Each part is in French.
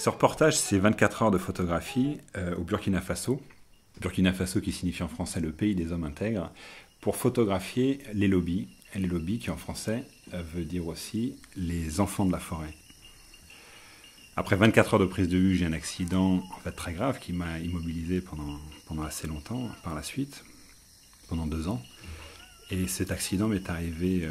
Ce reportage, c'est 24 heures de photographie au Burkina Faso. Burkina Faso qui signifie en français le pays des hommes intègres, pour photographier les lobbies. Et les lobbies qui en français veut dire aussi les enfants de la forêt. Après 24 heures de prise de vue, j'ai un accident en fait très grave qui m'a immobilisé pendant assez longtemps par la suite, pendant 2 ans. Et cet accident m'est arrivé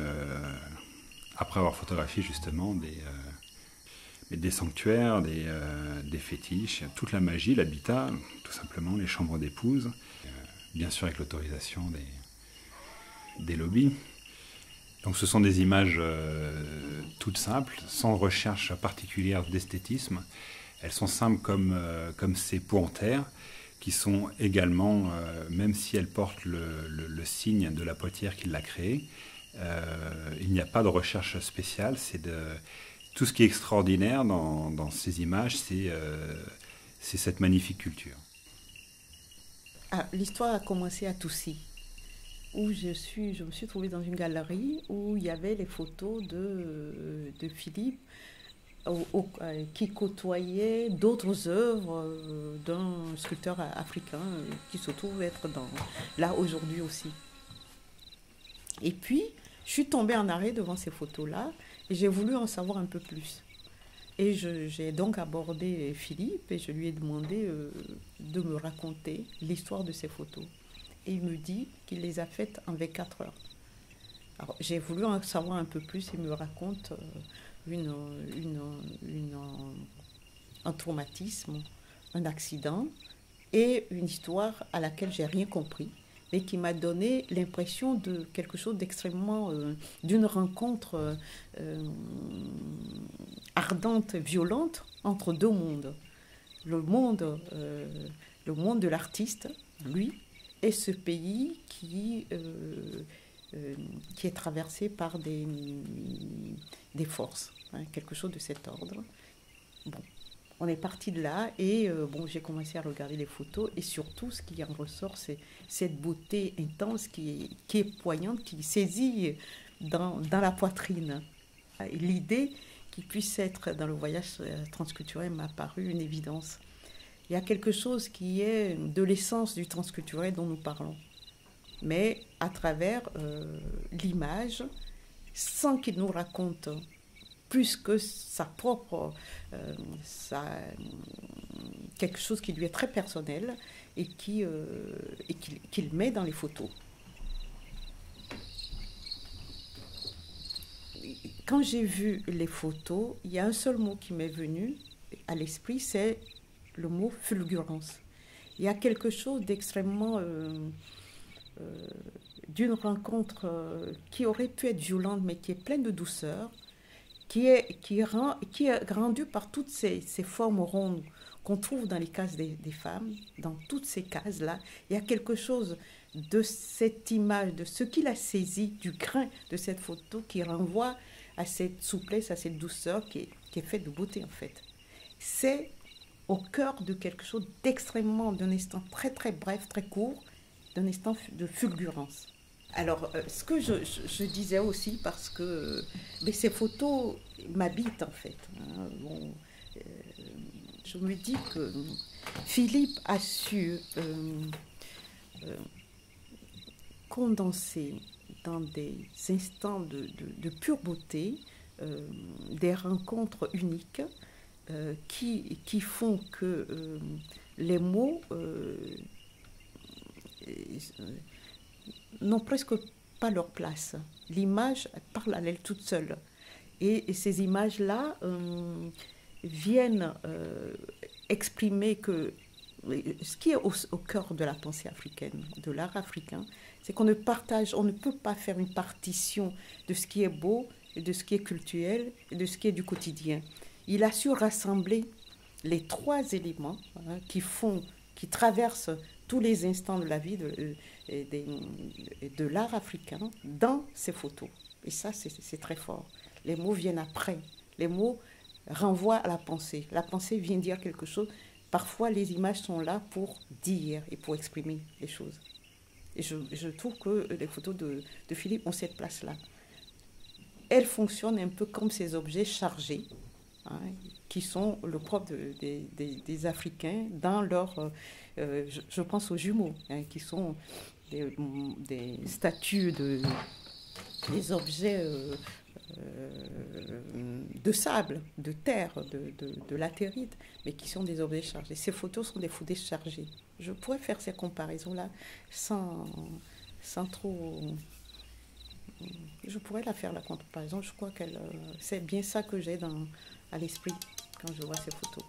après avoir photographié justement des sanctuaires, des fétiches, toute la magie, l'habitat, tout simplement, les chambres d'épouses, bien sûr avec l'autorisation des lobbies. Donc ce sont des images toutes simples, sans recherche particulière d'esthétisme. Elles sont simples comme ces pots en terre, qui sont également, même si elles portent le signe de la potière qui l'a créée, il n'y a pas de recherche spéciale. Tout ce qui est extraordinaire dans ces images, c'est cette magnifique culture. Ah, l'histoire a commencé à Toussy, où je me suis trouvée dans une galerie où il y avait les photos de Philippe qui côtoyait d'autres œuvres d'un sculpteur africain qui se trouve être là aujourd'hui aussi. Et puis, je suis tombée en arrêt devant ces photos-là et j'ai voulu en savoir un peu plus. Et j'ai donc abordé Philippe et je lui ai demandé de me raconter l'histoire de ces photos. Et il me dit qu'il les a faites en 24 heures. Alors, j'ai voulu en savoir un peu plus. Il me raconte une, une, un traumatisme, un accident et une histoire à laquelle j'ai rien compris, mais qui m'a donné l'impression de quelque chose d'extrêmement, d'une rencontre ardente, violente entre deux mondes. Le monde, le monde de l'artiste, lui, et ce pays qui est traversé par des forces, hein, quelque chose de cet ordre. Bon, on est parti de là et bon, j'ai commencé à regarder les photos et surtout ce qui en ressort, c'est cette beauté intense qui est poignante, qui saisit dans la poitrine. Et l'idée qu'il puisse être dans le voyage transculturel m'a paru une évidence. Il y a quelque chose qui est de l'essence du transculturel dont nous parlons, mais à travers l'image, sans qu'il nous raconte plus que sa propre, quelque chose qui lui est très personnel et qu'il met dans les photos. Quand j'ai vu les photos, il y a un seul mot qui m'est venu à l'esprit, c'est le mot fulgurance. Il y a quelque chose d'extrêmement d'une rencontre qui aurait pu être violente, mais qui est pleine de douceur, qui est rendue par toutes ces formes rondes qu'on trouve dans les cases des femmes, dans toutes ces cases-là. Il y a quelque chose de cette image, de ce qu'il a saisi, du grain de cette photo qui renvoie à cette souplesse, à cette douceur qui est faite de beauté en fait. C'est au cœur de quelque chose d'extrêmement, d'un instant très très bref, très court, d'un instant de fulgurance. Alors, ce que je disais aussi, parce que ces photos m'habitent en fait. Hein, bon, je me dis que Philippe a su condenser dans des instants de pure beauté des rencontres uniques qui font que les mots n'ont presque pas leur place. L'image parle à elle toute seule. Et ces images-là viennent exprimer que ce qui est au cœur de la pensée africaine, de l'art africain, c'est qu'on ne partage, on ne peut pas faire une partition de ce qui est beau, et de ce qui est culturel, et de ce qui est du quotidien. Il a su rassembler les trois éléments hein, qui traversent tous les instants de la vie de l'art africain dans ses photos. Et ça, c'est très fort. Les mots viennent après. Les mots renvoient à la pensée. La pensée vient dire quelque chose. Parfois, les images sont là pour dire et pour exprimer les choses. Et je trouve que les photos de Philippe ont cette place-là. Elles fonctionnent un peu comme ces objets chargés hein, qui sont le propre des Africains dans leur... je pense aux jumeaux, hein, qui sont des statues, des objets de sable, de terre, de latérite, mais qui sont des objets chargés. Ces photos sont des photos chargées. Je pourrais faire ces comparaisons-là sans trop... Je pourrais la faire, la comparaison. Je crois que c'est bien ça que j'ai à l'esprit quand je vois ces photos.